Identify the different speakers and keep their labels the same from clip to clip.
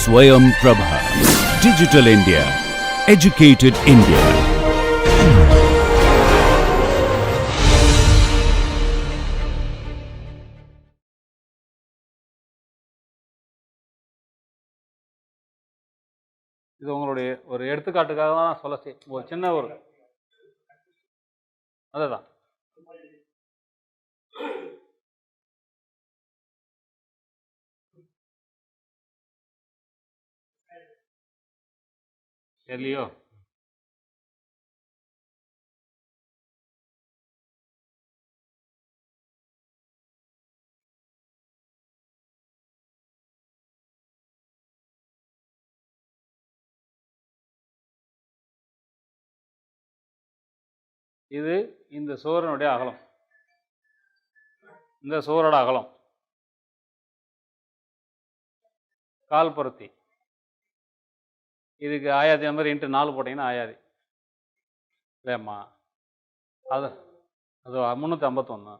Speaker 1: Swayam Prabha. Digital India. Educated India.
Speaker 2: இது உங்களுடைய ஒரு எடுத்துக்காட்டுக்காக தான் நான் சொல்ல ஒரு சின்ன ஒரு அதுதான் தெரியலையோ. இது இந்த சுவரனுடைய அகலம், இந்த சுவரோட அகலம் கால் பருத்தி. இதுக்கு ஆயாதி நம்பர் இன்ட்டு 4 போட்டிங்கன்னா ஆயாதி இல்லையம்மா. அது 351.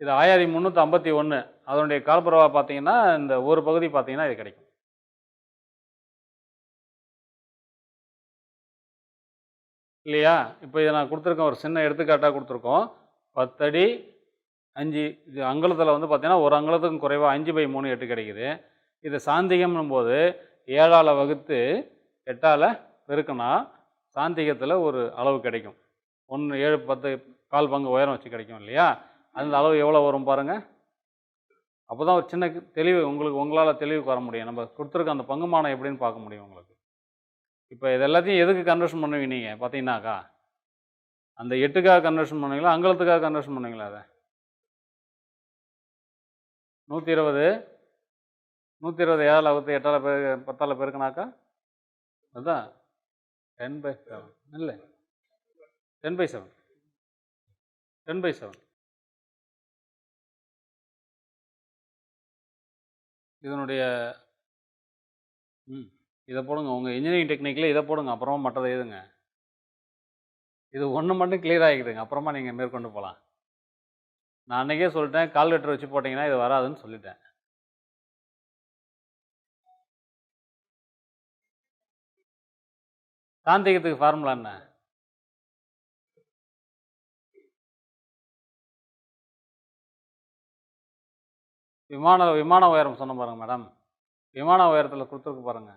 Speaker 2: இது ஆயாதி 351. அதனுடைய கால்பரவா பார்த்தீங்கன்னா இந்த ஒரு பகுதி பார்த்தீங்கன்னா இது கிடைக்கும். இல்லையா? இப்போ இதை நான் கொடுத்துருக்கேன், ஒரு சின்ன எடுத்துக்காட்டாக கொடுத்துருக்கோம். 10 அடி 5 இது அங்குலத்தில் வந்து பார்த்தீங்கன்னா ஒரு அங்குலத்துக்கும் குறைவாக 5/3 8 கிடைக்குது. இது சாந்திகம்னும் போது 7ஆல் வகுத்து 8ஆல் பெருக்கினா சாந்திகத்தில் ஒரு அளவு கிடைக்கும். 1 7 10 கால் பங்கு உயரம் வச்சு கிடைக்கும் இல்லையா? அந்த அளவு எவ்வளோ வரும் பாருங்கள். அப்போ தான் ஒரு சின்ன தெளிவு உங்களால் தெளிவுக்கு வர முடியும். நம்ம கொடுத்துருக்க அந்த பங்குமானம் எப்படின்னு பார்க்க முடியும் உங்களுக்கு. இப்போ இது எல்லாத்தையும் எதுக்கு கன்வர்ஷன் பண்ணுவீங்க நீங்கள் பார்த்தீங்கன்னாக்கா, அந்த 8க்காக கன்வர்ஷன் பண்ணுவீங்களா, அங்குலத்துக்காக கன்வர்ஷன் பண்ணுவீங்களா? அதை 120 7ஆல் வகுத்து 8ஆல் 10ஆல் பெருக்கினாக்கா அதுதான் 10/7 இல்லை 10/7 10/7. இதனுடைய இதை போடுங்க, உங்கள் இன்ஜினியரிங் டெக்னிக்கில் இதை போடுங்க, அப்புறமா மற்றதை எழுதுங்க. இது ஒன்று மட்டும் கிளியர் ஆகிக்கிடுங்க, அப்புறமா நீங்கள் மேற்கொண்டு போகலாம். நான் அன்றைக்கே சொல்லிட்டேன், கால்குலேட்டர் வச்சு போட்டிங்கன்னா இது வராதுன்னு சொல்லிட்டேன். சாந்திகத்துக்கு ஃபார்முலா என்ன? விமான உயரம் சொன்ன பாருங்க மேடம், விமான உயரத்தில் கொடுத்துருக்கு பாருங்க.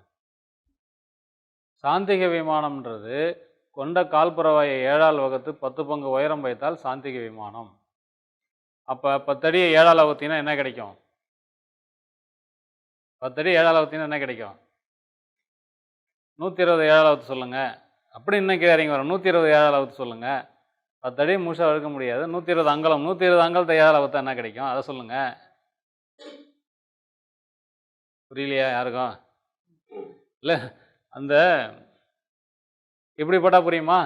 Speaker 2: சாந்திக விமானம்ன்றது கொண்ட கால்பரவாயை 7ஆல் வகுத்து 10 பங்கு உயரம் வைத்தால் சாந்திக விமானம். அப்போ 10 அடியை 7ஆல் வகுத்தீங்கன்னா என்ன கிடைக்கும்? 10 அடி 7ஆல் வகுத்தீங்கன்னா என்ன கிடைக்கும்? 120 7ஆல் வகுத்து சொல்லுங்கள். அப்படி இன்னும் கேட்குறீங்க வரும், 120 7ஆல் வகுத்து சொல்லுங்கள். 10 அடி முழுசாக வகுக்க முடியாது. 120 அங்கலம், 120 அங்கலத்தை 7ஆல் வகுத்தா என்ன கிடைக்கும்? அதை சொல்லுங்கள். புரியலையா யாருக்கும்? இல்லை அந்த இப்படி போட்டால் புரியுமா?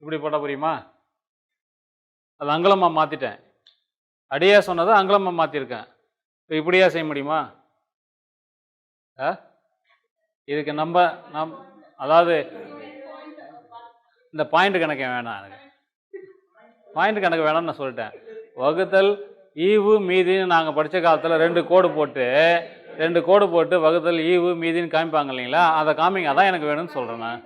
Speaker 2: இப்படி போட்டால் புரியுமா? அது அங்கலமாக மாற்றிட்டேன். அடியாக சொன்னதை அங்கலமாக மாற்றிருக்கேன். இப்போ இப்படியா செய்ய முடியுமா? இதுக்கு நம்ம அதாவது இந்த பாயிண்ட் கணக்கு வேணாம், எனக்கு பாயிண்ட் கணக்கு வேணாம்னு நான் சொல்லிட்டேன். வகுத்தல் ஈவு மீதின்னு நாங்கள் படித்த காலத்தில் 2 கோடு போட்டு வகுத்தல் ஈவு மீதின்னு காமிப்பாங்க இல்லைங்களா? அதை காமிங்க, அதான் எனக்கு வேணும்னு சொல்கிறேன். நான்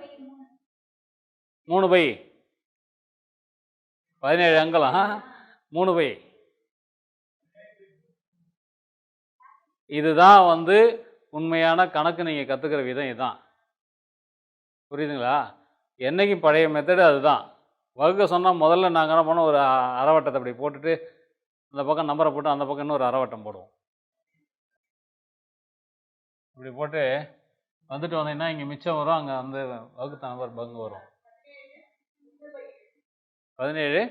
Speaker 2: 3/17 அங்கலம் 3 இதுதான் வந்து உண்மையான கணக்கு. நீங்கள் கற்றுக்கிற விதம் இதுதான், புரியுதுங்களா? என்றைக்கு பழைய மெத்தடு அதுதான். வகுக்க சொன்னால் முதல்ல நாங்கள் என்ன பண்ணோம், ஒரு அரைவட்டத்தை அப்படி போட்டுட்டு அந்த பக்கம் நம்பரை போட்டு அந்த பக்கம் இன்னொரு அரைவட்டம் போடுவோம். இப்படி போட்டு வந்துட்டு வந்தீங்கன்னா இங்கே மிச்சம் வரும், அங்கே வந்து வகுத்த நம்பர் பங்கு வரும். 17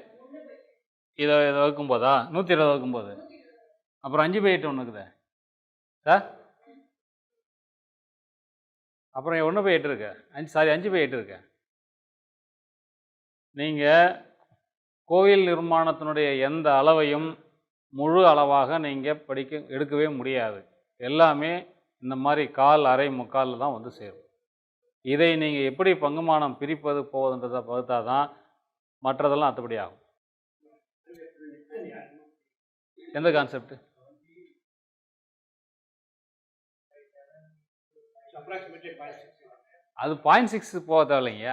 Speaker 2: இதை வகுக்கும் போதா 120 வகுக்கும் போது அப்புறம் 5/8 ஒன்று இருக்குதே சார். அப்புறம் 1/8 இருக்கு, 5/8 இருக்கு. நீங்கள் கோயில் நிர்மாணத்தினுடைய எந்த அளவையும் முழு அளவாக நீங்கள் எடுக்கவே முடியாது. எல்லாமே இந்த மாதிரி கால் அரை முக்காலில் தான் வந்து சேரும். இதை நீங்கள் எப்படி பங்குமானம் பிரிப்பது போவதுன்றதை பார்த்தா தான் மற்றதெல்லாம் அத்துப்படி ஆகும். எந்த கான்செப்ட்? அது 0.6 போக தேவையில்லைங்க.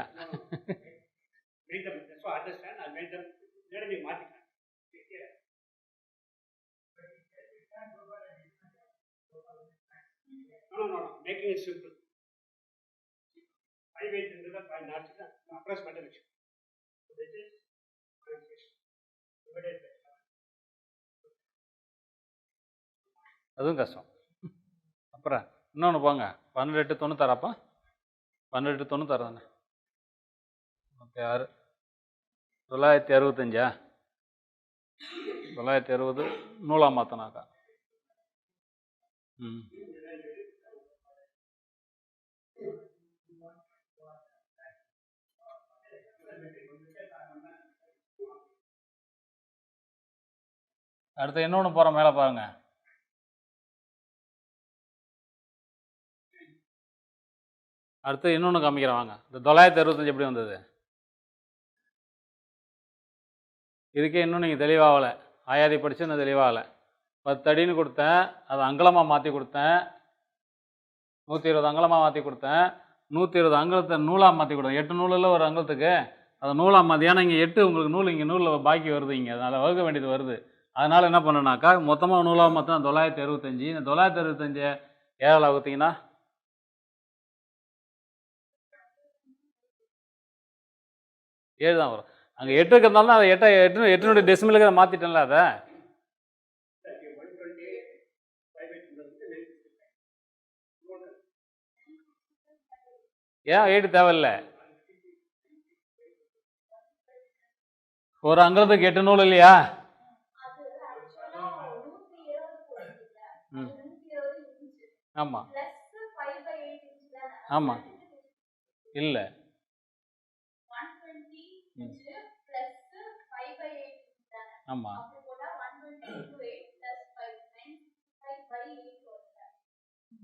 Speaker 3: Making it simple. 5/8 into the 0.6 approximately. This is 0.6 divided by 7.
Speaker 2: அதுவும் கஷ்டம். அப்புறம் இன்னொன்று போங்க, 12/8 அப்போ 12/8 தானே. 6 965 960 நூலாக மாற்றினாக்கா அடுத்து இன்னொன்று போகிற மேலே பாருங்க. அடுத்து இன்னொன்று காமிக்கிறேன் வாங்க. இந்த 965 எப்படி வந்தது? இதுக்கே இன்னும் நீங்கள் தெளிவாகலை. ஆயாதி படித்து இன்னும் தெளிவாகலை. 10 அடின்னு கொடுத்தேன், அதை அங்கலமாக மாற்றி கொடுத்தேன். 120 அங்கலமாக மாற்றி கொடுத்தேன். 120 அங்கலத்தை நூலாக மாற்றி கொடுத்தேன். 8 நூலில் ஒரு அங்கலத்துக்கு அதை நூலாக மாற்றி. ஏன்னா இங்கே 8 உங்களுக்கு நூல் இங்கே நூலில் பாக்கி வருது, இங்கே அதனால் வகுக்க வேண்டியது வருது. அதனால் என்ன பண்ணுனாக்கா மொத்தமாக நூலாக மாற்றினா 965. இந்த 965 7ஆல் வகுத்தீங்கன்னா 7 தான் வரும். அங்கே 8 இருக்கிறதுனால அதை 8 டெசிமலுக்கு அதை மாற்றிட்டேன்ல. அதை ஏன் 8 தேவையில்லை? ஒரு அங்கலத்துக்கு 8 நூல் இல்லையா? ஆமாம் ஆமாம் இல்லை ஆமாம்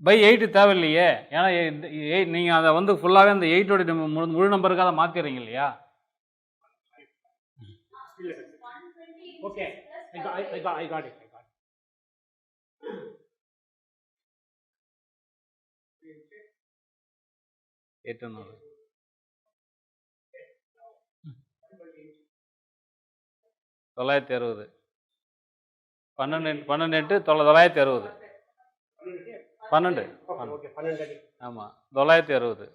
Speaker 2: பை 8 தேவையில்லையே. ஏன்னா நீங்கள் அதை வந்து ஃபுல்லாகவே அந்த 8ஓட முழு நம்பருக்கு அதை மாற்றிடுறீங்க இல்லையா?
Speaker 3: Okay, I got it.
Speaker 2: 800 960 12 8 960 12 ஆமாம் 960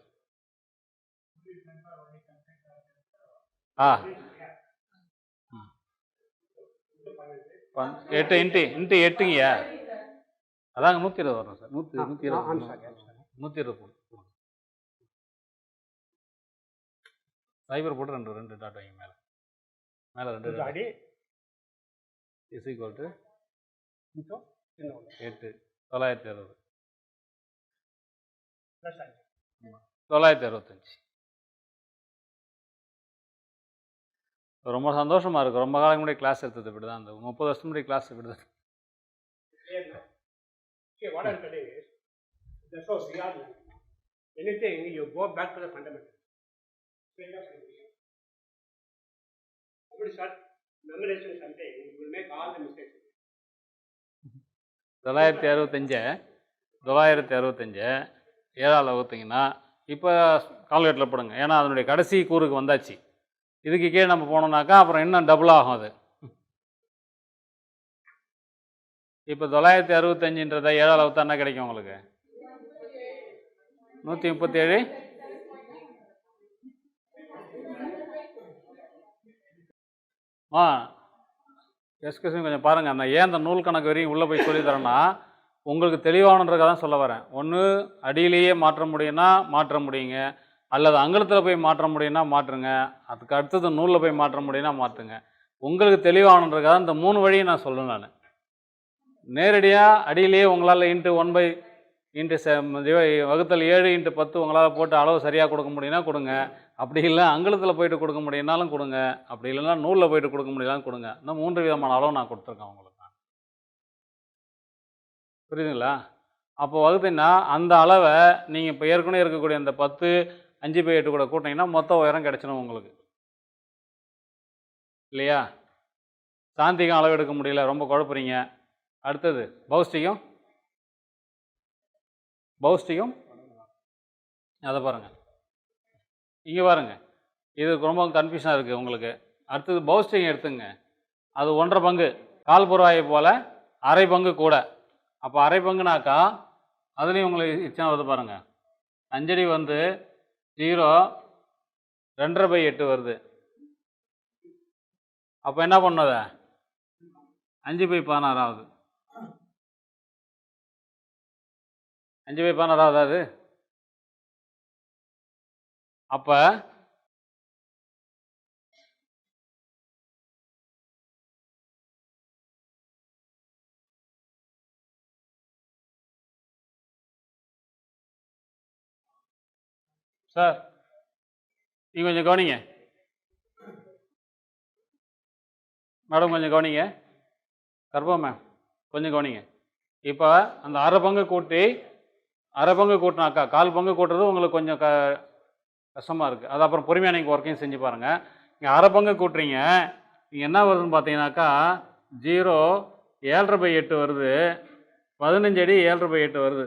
Speaker 2: 8 இன்ட்டு 8ங்கய்யா. அதாங்க 120 வரும் சார். 120 சைபர் போட்டு 2 டாட் வைங்க மேலே 2 இஸ் ஈக்குவல் டு 8 960 965. ரொம்ப சந்தோஷமாக இருக்குது. ரொம்ப காலம் முன்னாடி கிளாஸ் எடுத்தது இப்படி தான். அந்த 30 வருஷம் முன்னாடி கிளாஸ் இப்படி தான்.
Speaker 3: What I'm telling is, that's how we are learning. Anything, you go back to the fundamentals. Start memorization something, you will make all the mistakes.
Speaker 2: 965 7ஆல் வகுத்தீங்கன்னா இப்போ கால்குலேட்டரில் போடுங்க. ஏன்னா அதனுடைய கடைசி கூறுக்கு வந்தாச்சு. இதுக்கு கீழே நம்ம போனோம்னாக்கா அப்புறம் இன்னும் டபுள் ஆகும் அது. இப்போ 965ன்றதை 7ஆல் வகுத்தா என்ன கிடைக்கும் உங்களுக்கு? 137. எஸ்கூஸ்மி கொஞ்சம் பாருங்கள். நான் ஏன் அந்த நூல் கணக்கு வரையும் உள்ளே போய் சொல்லி தரேன்னா உங்களுக்கு தெளிவானன்றதை தான் சொல்ல வரேன். ஒன்று அடியிலேயே மாற்ற முடியும்னா மாற்ற முடியுங்க, அல்லது அங்கலத்தில் போய் மாற்ற முடியும்னா மாற்றுங்க, அதுக்கு அடுத்தது நூலில் போய் மாற்ற முடியும்னா மாற்றுங்க. உங்களுக்கு தெளிவானன்றதுக்காக இந்த 3 வழியை நான் சொல்கிறேன். நான் நேரடியாக அடியிலேயே உங்களால் இன்ட்டு 1 இன்ட்டு வகுத்தல் 7 இன்ட்டு 10 உங்களால் போட்டு அளவு சரியாக கொடுக்க முடியும்னா கொடுங்க. அப்படி இல்லை அங்கலத்தில் போயிட்டு கொடுக்க முடியும்னாலும் கொடுங்க. அப்படி இல்லைன்னா நூலில் போயிட்டு கொடுக்க முடியலான்னு கொடுங்க. இன்னும் 3 விதமான அளவு நான் கொடுத்துருக்கேன் உங்களுக்கு. புரியுதுங்களா? அப்போ வகுத்தீங்கன்னா அந்த அளவை நீங்கள் இப்போ ஏற்கனவே இருக்கக்கூடிய அந்த 10 5/8 கூட கூட்டினீங்கன்னா மொத்த உயரம் கிடச்சிடும் உங்களுக்கு இல்லையா? சாந்திகம் அளவு எடுக்க முடியல, ரொம்ப குழப்புறீங்க. அடுத்தது பௌஷ்டிகம் அதை பாருங்கள், இங்கே பாருங்கள், இது ரொம்ப கன்ஃபியூஷனாக இருக்குது உங்களுக்கு. அடுத்தது பௌஷ்டிகம் எடுத்துங்க, அது 1.5 பங்கு, கால்புறாயை போல் அரை பங்கு கூட. அப்போ அரை பங்குனாக்கா அதுலேயும் உங்களுக்கு இச்சனை வருது பாருங்கள், 5 அடி வந்து 0 2.5/8 வருது. அப்போ என்ன பண்ணது 5/16 ஆகுது. 5/16 ஆகுது அது. அப்போ சார் நீங்கள் கொஞ்சம் கவனிங்க மேடம், கொஞ்சம் கவனிங்க. கர்ப்பா மேம் கொஞ்சம் கவனிங்க. இப்போ அந்த அரை பங்கு கூட்டினாக்கா 1/4 பங்கு கூட்டுறது உங்களுக்கு கொஞ்சம் கஷ்டமாக இருக்குது. அது அப்புறம் பொறுமையாக நீங்கள் ஒர்க்கையும் செஞ்சு பாருங்கள். நீங்கள் அரை பங்கு கூட்டுறீங்க, நீங்கள் என்ன வருதுன்னு பார்த்தீங்கன்னாக்கா 0 7.5/8 வருது, 15 அடி 7.5/8 வருது.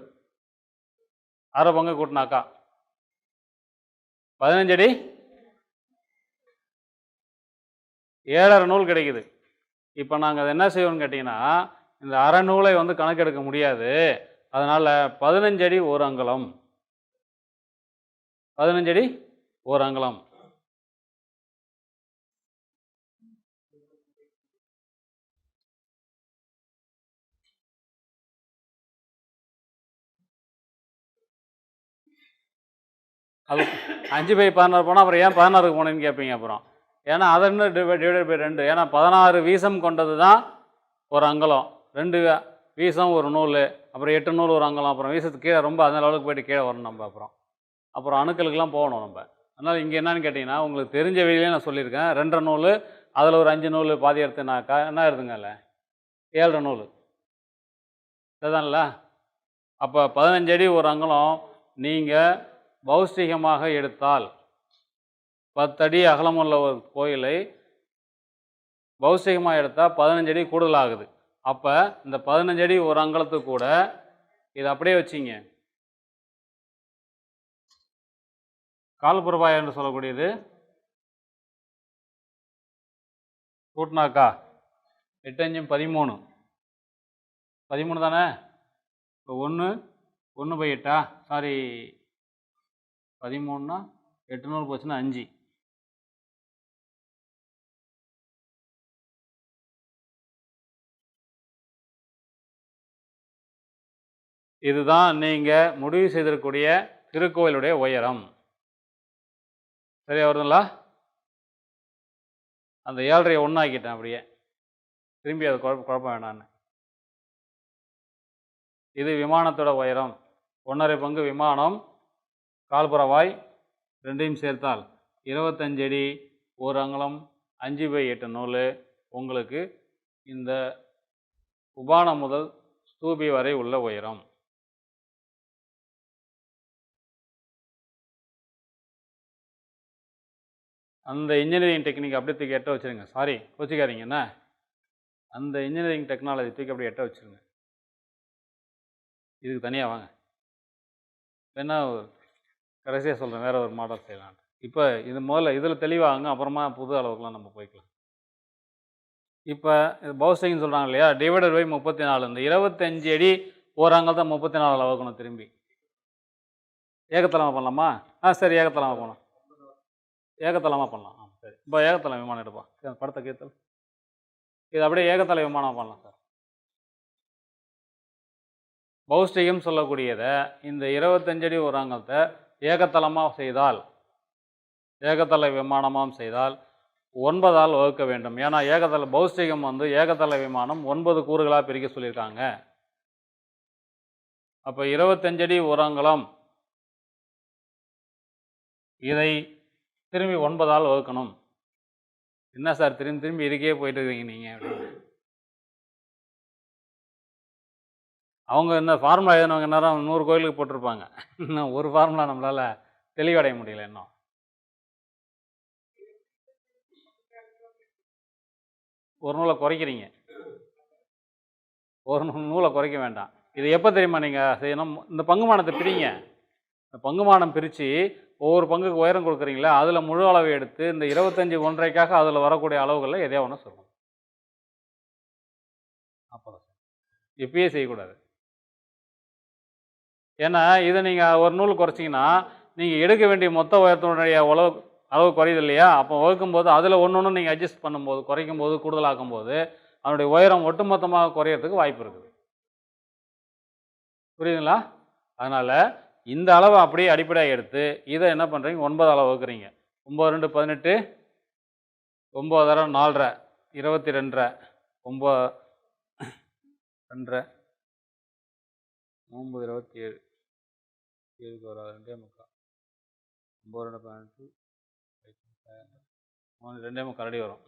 Speaker 2: அரை பங்கு கூட்டினாக்கா 15 அடி 7.5 நூல் கிடைக்குது. இப்போ நாங்கள் அதை என்ன செய்வோம்னு கேட்டிங்கன்னா, இந்த அரை நூலை வந்து கணக்கெடுக்க முடியாது, அதனால் 15 அடி 1 அங்குலம், 15 அடி 1 அங்குலம். அது 5/16 போனால் அப்புறம் ஏன் 16க்கு போனேன்னு கேட்பீங்க. அப்புறம் ஏன்னா அதை இன்னும் டிவைடட் பை 2, ஏன்னா 16 வீசம் கொண்டது தான் 1 அங்குலம், 2 வீசம் 1 நூல், அப்புறம் 8 நூல் 1 அங்குலம், அப்புறம் வீசத்துக்கு கீழே ரொம்ப அந்த லெவலுக்கு போய்ட்டு கீழே வரணும் நம்ம. அப்புறம் அணுக்களுக்கெல்லாம் போகணும் நம்ம. அதனால் இங்கே என்னன்னு கேட்டிங்கன்னா, உங்களுக்கு தெரிஞ்ச வழியிலே நான் சொல்லியிருக்கேன், 2 நூல், அதில் ஒரு 5 நூல் பாதி எடுத்துனாக்கா என்ன இருக்குங்க, இல்லை 7 நூல் இதுதான்ல. அப்போ 15 அடி 1 அங்குலம் நீங்கள் பௌஷ்டிகமாக எடுத்தால் 10 அடி அகலமுள்ள ஒரு கோயிலை பௌஷ்டிகமாக எடுத்தால் 15 அடி கூடுதல் ஆகுது. அப்போ இந்த 15 அடி 1 அங்குலத்துக்கு கூட இதை அப்படியே வச்சிங்க, கால்புறபாய் என்று சொல்லக்கூடியது கூட்டினாக்கா 8 5 13 தானே. இப்போ 1/8 சாரி 13னா 8 நூறு போச்சுன்னா 5. இதுதான் நீங்கள் முடிவு செய்திருக்கக்கூடிய திருக்கோயிலுடைய உயரம். சரியா வருதுங்களா? அந்த 7.5 1 ஆக்கிட்டேன், அப்படியே திரும்பி அது குழப்பம் வேணான்னு. இது விமானத்தோட உயரம், 1.5 பங்கு விமானம், கால்புறவாய் 2ஐயும் சேர்த்தால் 25 அடி 1 அங்குலம் 5/8 நூல் உங்களுக்கு இந்த உபானம் முதல் ஸ்தூபி வரை உள்ள உயரம். அந்த இன்ஜினியரிங் டெக்னிக் அப்படியே தூக்கி எட்ட வச்சுருங்க. சாரி கோச்சிக்காதீங்கண்ணா, அந்த இன்ஜினியரிங் டெக்னாலஜி தூக்கி அப்படியே எட்ட வச்சுருங்க. இதுக்கு தனியாக வாங்க, வேணா கடைசியாக சொல்கிறேன், வேறு ஒரு மாடல் செய்யலாம். இப்போ இது முதல்ல இதில் தெளிவாகுங்க, அப்புறமா புது அளவுக்குலாம் நம்ம போய்க்கலாம். இப்போ இது பௌஷ்டிகம்னு சொல்கிறாங்க இல்லையா, டிவைடட் பை 34. இந்த 25 அடி 1 அங்குலத்தை 34 வகுக்கணும். திரும்பி ஏகத்தலமாக பண்ணலாமா? சரி, ஏகத்தலமாக போகணும், ஏகத்தலமாக பண்ணலாம். சரி, இப்போ ஏகத்தலை விமானம் எடுப்போம். படத்தை கீர்த்தல் இது அப்படியே ஏகத்தலை விமானம் பண்ணலாம் சார். பௌஷ்டிகம் சொல்லக்கூடியதை இந்த 25 அடி 1 அங்குலத்தை ஏகத்தலமாக செய்தால், ஏகத்தலை விமானமாக செய்தால் 9ஆல் வகுக்க வேண்டும். ஏன்னா ஏகத்தலை பௌஷ்டிகம் வந்து ஏகத்தலை விமானம் 9 கூறுகளாக பிரிக்க சொல்லியிருக்காங்க. அப்போ 25 அடி 1 அங்குலம் இதை திரும்பி 9ஆல் வகுக்கணும். என்ன சார் திரும்பி இதுக்கே போயிட்டு இருக்கீங்க நீங்கள் அப்படின்னு. அவங்க இந்த ஃபார்முலா எழுதினவங்க நேரம் 100 கோயிலுக்கு போட்டிருப்பாங்க. இன்னும் ஒரு ஃபார்முலா நம்மளால் தெளிவடைய முடியல இன்னும். ஒரு நூலை குறைக்கிறீங்க, ஒரு நூலை குறைக்க வேண்டாம். இது எப்போ தெரியுமா நீங்கள் செய்யணும்? இந்த பங்குமானத்தை பிரிங்க. இந்த பங்குமானம் பிரித்து ஒவ்வொரு பங்குக்கு உயரம் கொடுக்குறீங்களா, அதில் முழு அளவை எடுத்து இந்த 25 ஒன்றைக்காக அதில் வரக்கூடிய அளவுகளில் எதையா ஒன்று சொல்லணும். அப்போ இப்பயே செய்யக்கூடாது. ஏன்னா இதை நீங்கள் ஒரு நூல் குறைச்சிங்கன்னா நீங்கள் எடுக்க வேண்டிய மொத்த உயரத்தினுடைய அளவு குறையுது இல்லையா? அப்போ வகுக்கும்போது அதில் ஒன்று நீங்கள் அட்ஜஸ்ட் பண்ணும்போது, குறைக்கும் போது, கூடுதலாக்கும் போது அதனுடைய உயரம் ஒட்டுமொத்தமாக குறையிறதுக்கு வாய்ப்பு இருக்குது. புரியுதுங்களா? அதனால் இந்த அளவை அப்படியே அடிப்படையாக எடுத்து இதை என்ன பண்ணுறீங்க, 9 அளவு வகுக்கிறீங்க. 9 2 18, 9 தரம் 4 22, 9 2 9 27 7 வராது 2 முக்கால் 9 2 18 2 முக்கால் அடி வரும்.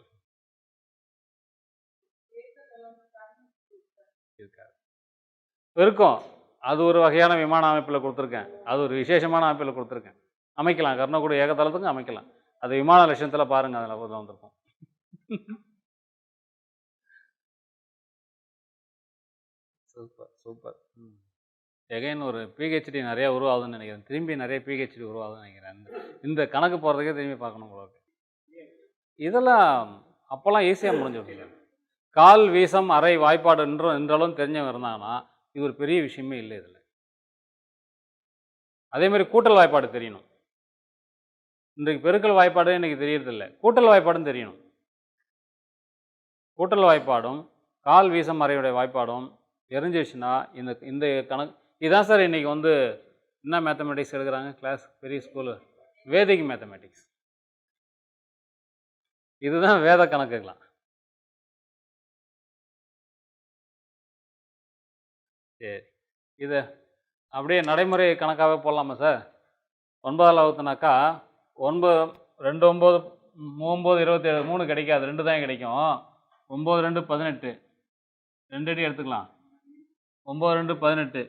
Speaker 2: இருக்காது, இருக்கும். அது ஒரு வகையான விமான அமைப்பில் கொடுத்துருக்கேன், அது ஒரு விசேஷமான அமைப்பில் கொடுத்துருக்கேன். அமைக்கலாம், கர்ணக்குடி ஏகத்தளத்துக்கும் அமைக்கலாம். அது விமான லட்சணத்தில் பாருங்கள், அதில் வந்திருக்கும். Super super. எகைன் ஒரு பிஹெச்டி நிறையா உருவாகுதுன்னு நினைக்கிறேன். திரும்பி நிறைய பிஹெச்டி உருவாகுதுன்னு நினைக்கிறேன். இந்த கணக்கு போகிறதுக்கே திரும்பி பார்க்கணும் உங்களுக்கு. இதெல்லாம் அப்போல்லாம் ஈஸியாக முடிஞ்சிருக்கீங்க. கால் வீசம் அரை வாய்ப்பாடு என்றாலும் தெரிஞ்சவங்க இருந்தாங்கன்னா இது ஒரு பெரிய விஷயமே இல்லை. இதில் அதேமாதிரி கூட்டல் வாய்ப்பாடு தெரியணும். இன்றைக்கு பெருக்கல் வாய்ப்பாடு இன்றைக்கி தெரியறதில்லை, கூட்டல் வாய்ப்பாடும் தெரியணும். கூட்டல் வாய்ப்பாடும் கால் வீசம் அறையுடைய வாய்ப்பாடும் தெரிஞ்சிச்சுன்னா இந்த இந்த கணக்கு இதுதான் சார் இன்றைக்கி வந்து என்ன மேத்தமெட்டிக்ஸ் எடுக்கிறாங்க கிளாஸ், பெரிய ஸ்கூலு வேதிக் மேத்தமெட்டிக்ஸ். இதுதான் வேத கணக்குக்கலாம். சரி, இதை அப்படியே நடைமுறை கணக்காகவே போடலாமா சார்? 9ஆல் வகுத்துனாக்கா 9 2 9 9 27 3 கிடைக்காது, 2 தான் கிடைக்கும். 9 2 18 2 அடி எடுத்துக்கலாம். 9 2 18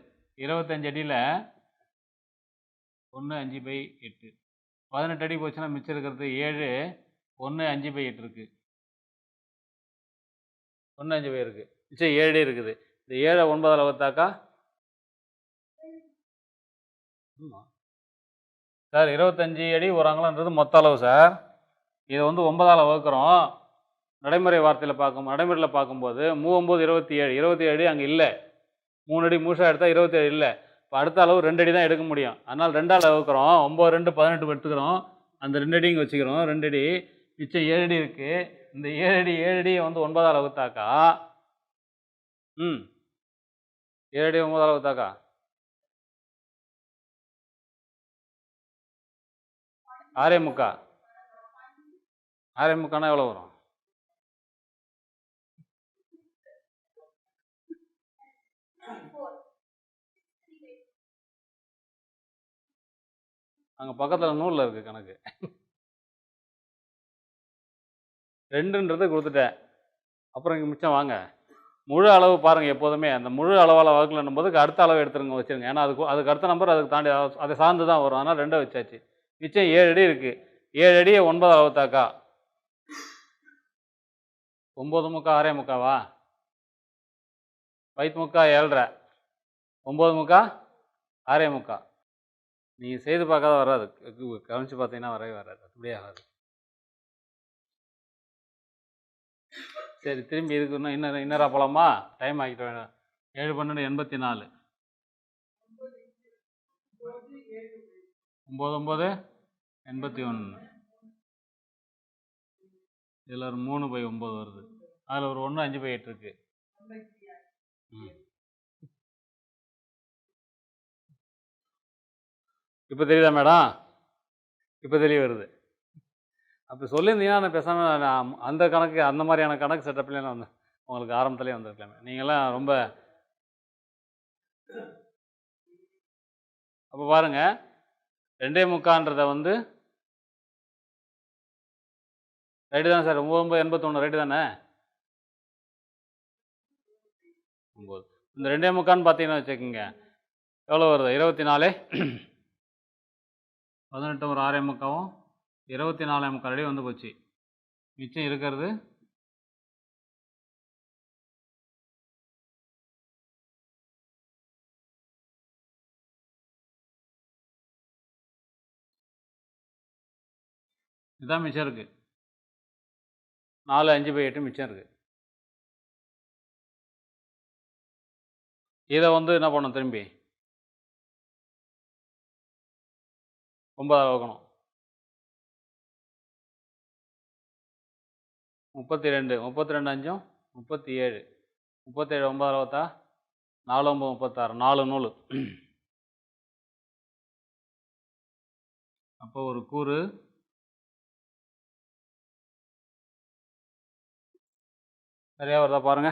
Speaker 2: 25 அடியில் 1 5/8 18 அடி போச்சுன்னா மிச்சம் இருக்கிறது 7 1 5/8 இருக்குது. 1 5/8 இருக்குது, மிச்சம் 7 அடி இருக்குது. இந்த 7 9ஆல் வகுத்தாக்கா சார் 25 அடி ஒரு அங்கலன்றது மொத்த அளவு சார். இதை வந்து 9ஆல் வகுக்கிறோம். நடைமுறையில் பார்க்கும்போது 3 9 27 அடி அங்கே இல்லை. 3 அடி முழுசாக எடுத்தால் 27 இல்லை. இப்போ அடுத்த அளவு 2 அடி தான் எடுக்க முடியும். அதனால் 2ஆல் வகுக்கிறோம். 9 2 18 எடுத்துக்கிறோம். அந்த 2 அடி இங்கே வச்சுக்கிறோம். 2 அடி மிச்சம் 7 அடி இருக்குது. இந்த 7 அடியை வந்து 9ஆல் வகுத்தாக்கா 7 அடி 9ஆல் வகுத்தாக்கா 6.75. 6.75னா எவ்வளோ வரும்? அங்கே பக்கத்தில் நூலில் இருக்குது கணக்கு. 2ன்றது கொடுத்துட்டேன். அப்புறம் இங்கே மிச்சம் வாங்க. முழு அளவு பாருங்கள், எப்போதுமே அந்த முழு அளவால் வகுக்கலன்னும் போது அடுத்த அளவு எடுத்துருங்க வச்சுருங்க. ஏன்னா அதுக்கு அடுத்த நம்பர் அதுக்கு தாண்டி அதை சார்ந்து தான் வரும். அதனால் 2 வச்சாச்சு. மிச்சம் 7 அடி இருக்குது. 7 அடியை 9ஆல் வகுத்தாக்கா 9 முக்கால் 6.75வா? 5 முக்கால் 7.5 9 முக்கால் 6.75. நீங்கள் செய்து பார்க்காத வராது, கவனித்து பார்த்தீங்கன்னா வரவே வராது, அப்படியே ஆகாது. சரி, திரும்பி இதுக்கு இன்னரா போகலாமா? டைம் ஆகிட்டு வேணும். 7 12 84 9 9 81. இதில் ஒரு 3/9 வருது. அதில் ஒரு 1 5/8 இருக்குது. இப்போ தெரியுதா மேடம்? இப்போ தெரிய வருது. அப்போ சொல்லியிருந்தீங்கன்னா நான் பேசாமல் நான் அந்த கணக்கு அந்த மாதிரியான கணக்கு செட்டப்லேயும் வந்து உங்களுக்கு ஆரம்பத்துலேயே வந்திருக்கலாமே. நீங்களாம் ரொம்ப அப்போ பாருங்கள், 2.75ன்றதை வந்து ரைட்டு தானே சார்? 9 9 81 ரைட்டு தானே? 9 இந்த 2.25 பார்த்தீங்கன்னா வச்சுக்கோங்க எவ்வளோ வருது 24 18 ஒரு 6.25 24.25 அடி வந்து போச்சு. மிச்சம் இருக்கிறது இதுதான் மிச்சம் இருக்குது. 4 5/8 மிச்சம் இருக்குது. இதை வந்து என்ன பண்ணணும், திரும்பி 9 வகுக்கணும். 32 32 5 37 37 9 அறுபத்தா 4 9 36 4 நூல். அப்போ ஒரு கூறு சரியா வருதா பாருங்க.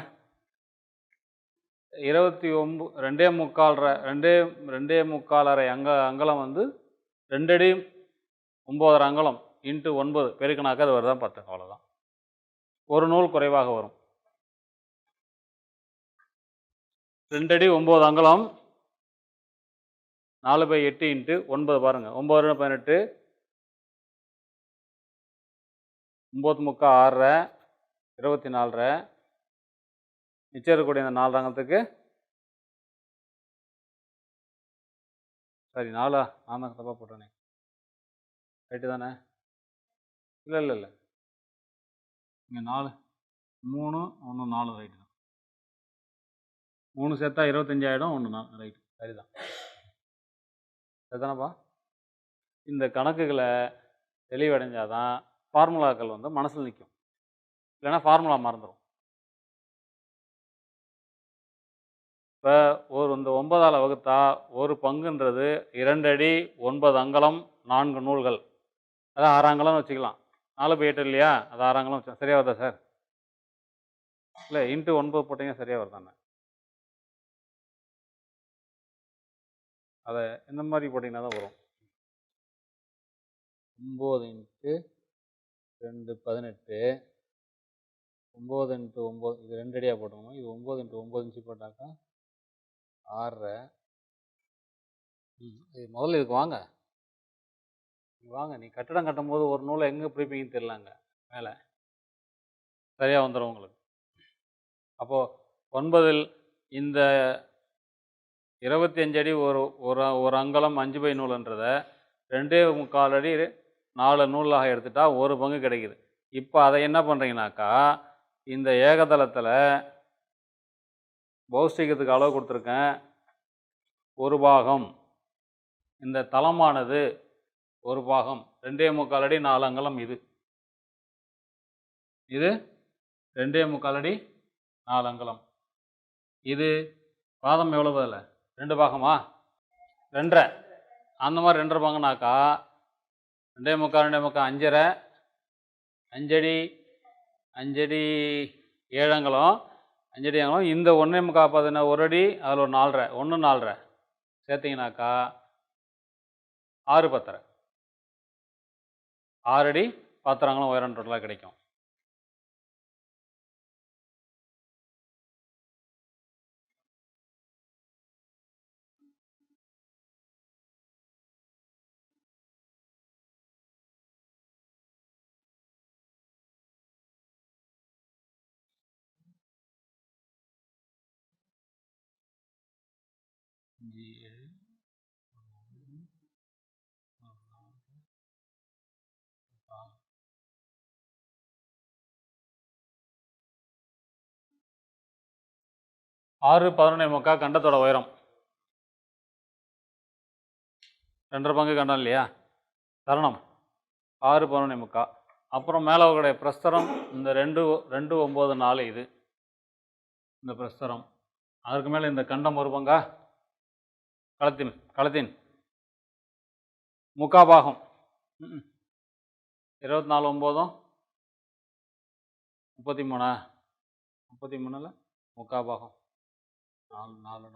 Speaker 2: 2.25 அரை அங்கலம் வந்து 2 அடி 9 அங்கலம் இன்ட்டு 9 பெருக்கினாக்க அது வருதான் 10. அவ்வளோதான். ஒரு நூல் குறைவாக வரும். 2 அடி 9 அங்கலம் 4/8 இன்ட்டு 9 பாருங்க. 9 18 9 முக்கா 6 24 மிச்சம் இருக்கக்கூடிய இந்த 4 அங்கலத்துக்கு சரி 4 நான் தான் தப்பாக போட்டேனே. ரைட்டு தானே? இல்லை இல்லை இல்லை இங்கே 4 3 1 4 ரைட்டு தான். 3 சேர்த்தா 25 ஆகிடும். 1 4 ரைட்டு சரிதான். சரிதானப்பா? இந்த கணக்குகளை தெளிவடைஞ்சாதான் ஃபார்முலாக்கள் வந்து மனசில் நிற்கும். இல்லைன்னா ஃபார்முலா மறந்துடும். இப்போ இந்த 9ஆல் வகுத்தா ஒரு பங்குன்றது 2 அடி 9 அங்கலம் 4 நூல்கள். அதான் 6 அங்கலம்னு வச்சுக்கலாம். 4/8 இல்லையா, அது 6 அங்கலம் வச்சா சரியாக வருதா சார்? இல்லை இன்ட்டு 9 போட்டிங்க சரியாக வருதாண்ணே? அதை இந்த மாதிரி போட்டிங்கன்னா தான் வரும். 9 இன்ட்டு 2 18 9 இன்ட்டு 9 இது 2 அடியாக போட்டுக்கணும். இது 9 இன்ட்டு 9 இன்ச்சு போட்டாக்கா 6. இது முதல்ல இதுக்கு வாங்க நீ கட்டடம் கட்டும் போது ஒரு நூலை எங்கே பிரிப்பீங்கன்னு தெரிலாங்க. மேலே சரியாக வந்துடும் உங்களுக்கு. அப்போது 9இல் இந்த 25 அடி ஒரு அங்கலம் 5/4 நூலுன்றதை 2.25 அடி 4 நூலாக எடுத்துட்டா ஒரு பங்கு கிடைக்குது. இப்போ அதை என்ன பண்ணுறீங்கனாக்கா இந்த ஏகதளத்தில் பௌஷ்டிகத்துக்கு அளவு கொடுத்துருக்கேன். ஒரு பாகம் இந்த தளமானது ஒரு பாகம் 2.25 அடி 4 அங்கலம். இது 2.25 அடி 4 அங்கலம். இது பாதம் எவ்வளவு? அதில் 2 பாகமா 2.5 அந்த மாதிரி 2.5 பாகனாக்கா 2.25 5.5 5 அடி 7 அங்கலம் 5 அடி அங்கலம். இந்த 1.25 பார்த்தீங்கன்னா 1 அடி அதில் ஒரு 4.5 1 4.5 சேர்த்திங்கனாக்கா 6 10 6 அடி 10 அங்கலம் உயரம் டோட்டலாக கிடைக்கும். ஆறு 11.25 கண்டத்தோட உயரம். 2.5 பங்கு கண்டம் இல்லையா, தருணம் 6 11.25. அப்புறம் மேலே அவர்களுடைய பிரஸ்தரம் இந்த 2.94 இது இந்த பிரஸ்தரம். அதற்கு மேலே இந்த கண்டம் ஒரு பங்கா களத்தின் முக்காபாகம் 24 9 33 33ல் முக்காபாகம் 4 4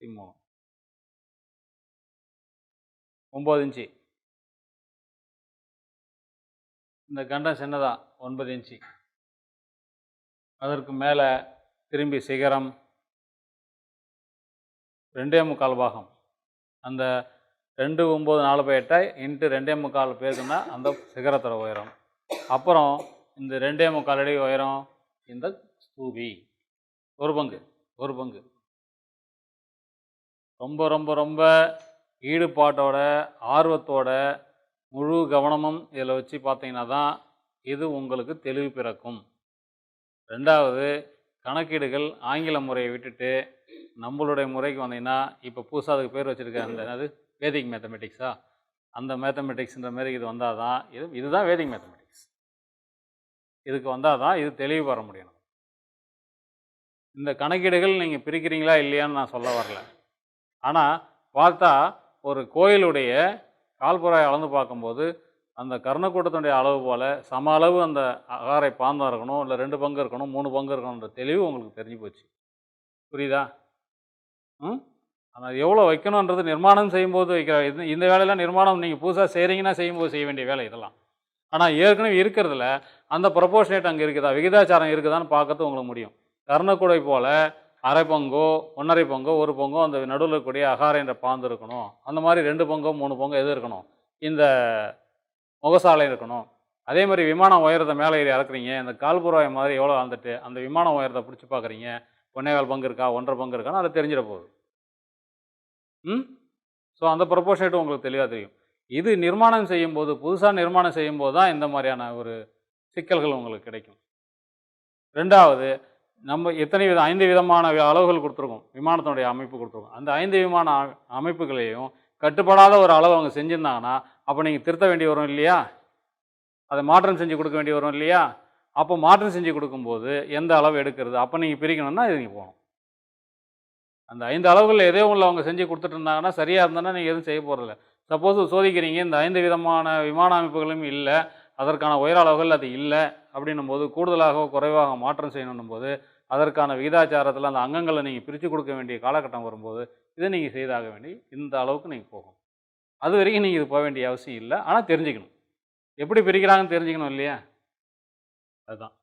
Speaker 2: 3 9 இன்ச்சு. இந்த கண்டம் சின்னதா 9 இன்ச்சு. அதற்கு மேலே திரும்பி சிகரம் 2.25 பாகம். அந்த 2 9 4 பை 8 இன்ட்டு 2.25 பேருக்குன்னா அந்த சிகரத்தோட உயரம். அப்புறம் இந்த 2.25 அடி உயரம் இந்த ஸ்தூபி. ஒரு பங்கு ரொம்ப ரொம்ப ரொம்ப ஈடுபாட்டோட ஆர்வத்தோட முழு கவனமும் இதில் வச்சு பார்த்தீங்கன்னா தான் இது உங்களுக்கு தெளிவு பிறக்கும். ரெண்டாவது, கணக்கீடுகள் ஆங்கில முறையை விட்டுட்டு நம்மளுடைய முறைக்கு வந்தீங்கன்னா, இப்போ புதுசாக அதுக்கு பேர் வச்சுருக்க அந்த என்னது வேதிக் மேத்தமெட்டிக்ஸா, அந்த மேத்தமெட்டிக்ஸ்ன்ற மாதிரி இது வந்தால் தான் இதுதான் வேதிக் மேத்தமெட்டிக்ஸ். இதுக்கு வந்தால் தான் இது தெளிவு வர முடியும். இந்த கணக்கீடுகள் நீங்கள் பிரிக்கிறீங்களா இல்லையான்னு நான் சொல்ல வரல. ஆனால் பார்த்தா ஒரு கோயிலுடைய கால்புறாயை அளந்து பார்க்கும்போது அந்த கர்ணக்கூட்டத்தினுடைய அளவு போல் சம அளவு அந்த அகாரை பாந்தம் இருக்கணும், இல்லை 2 பங்கு இருக்கணும், 3 பங்கு இருக்கணுன்ற தெளிவு உங்களுக்கு தெரிஞ்சு போச்சு. புரியுதா? ஆனால் எவ்வளோ வைக்கணுன்றது நிர்மாணம் செய்யும்போது வைக்கிற இந்த வேலையெல்லாம் நிர்மாணம் நீங்கள் புதுசாக செய்கிறீங்கன்னா செய்யும்போது செய்ய வேண்டிய வேலை இதெல்லாம். ஆனால் ஏற்கனவே இருக்கிறதுல அந்த ப்ரொபோர்ஷனேட் அங்கே இருக்குதா, விகிதாச்சாரம் இருக்குதான்னு பார்க்கறது உங்களுக்கு முடியும். கர்ணக்கூடை போல் அரை பங்கோ 1.5 பங்கோ 1 பங்கோ அந்த நடுவில் இருக்கக்கூடிய அகாரை என்ற பாந்து இருக்கணும். அந்த மாதிரி 2 பங்கோ 3 பங்கோ எது இருக்கணும், இந்த முகசாலை இருக்கணும். அதே மாதிரி விமான உயரத்தை மேலே ஏறி இறக்குறீங்க, இந்த கால்புறாய் மாதிரி எவ்வளோ அளந்துட்டு அந்த விமான உயரத்தை பிடிச்சி பார்க்குறீங்க, 1.25 பங்கு இருக்கா 1.5 பங்கு இருக்கான்னு அதை தெரிஞ்சிட போகுது. ஸோ அந்த ப்ரொபோர்ஷனேட் உங்களுக்கு தெளிவாக தெரியும். இது நிர்மாணம் செய்யும்போது, புதுசாக நிர்மாணம் செய்யும்போது தான் இந்த மாதிரியான ஒரு சிக்கல்கள் உங்களுக்கு கிடைக்கும். ரெண்டாவது, நம்ம 5 விதமான அளவுகள் கொடுத்துருக்கோம், விமானத்தினுடைய அமைப்பு கொடுத்துருக்கோம். அந்த 5 விமான அமைப்புகளையும் கட்டுப்படாத ஒரு அளவு அவங்க செஞ்சுருந்தாங்கன்னா அப்போ நீங்கள் திருத்த வேண்டி வரும் இல்லையா, அதை மாற்றம் செஞ்சு கொடுக்க வேண்டி வரும் இல்லையா. அப்போ மாற்றம் செஞ்சு கொடுக்கும்போது எந்த அளவு எடுக்கிறது, அப்போ நீங்கள் பிரிக்கணும்னா இது நீங்கள் போகணும். அந்த 5 அளவுகளில் எதோ ஒன்று அவங்க செஞ்சு கொடுத்துட்டு இருந்தாங்கன்னா சரியாக இருந்ததுன்னா நீங்கள் எதுவும் செய்ய போகிறதில்ல. சப்போஸ் சோதிக்கிறீங்க, இந்த 5 விதமான விமான அமைப்புகளும் இல்லை, அதற்கான உயர அளவுகள் அது இல்லை அப்படின்னும் போது கூடுதலாக குறைவாக மாற்றம் செய்யணும் போது அதற்கான விகிதாச்சாரத்தில் அந்த அங்கங்களை நீங்கள் பிரித்து கொடுக்க வேண்டிய காலகட்டம் வரும்போது இதை நீங்கள் செய்தாக வேண்டி இந்த அளவுக்கு நீங்கள் போகணும். அது வரைக்கும் நீங்கள் இது போக வேண்டிய அவசியம் இல்லை. ஆனால் தெரிஞ்சுக்கணும், எப்படி பிரிக்கிறாங்கன்னு தெரிஞ்சுக்கணும் இல்லையா, அதுதான்.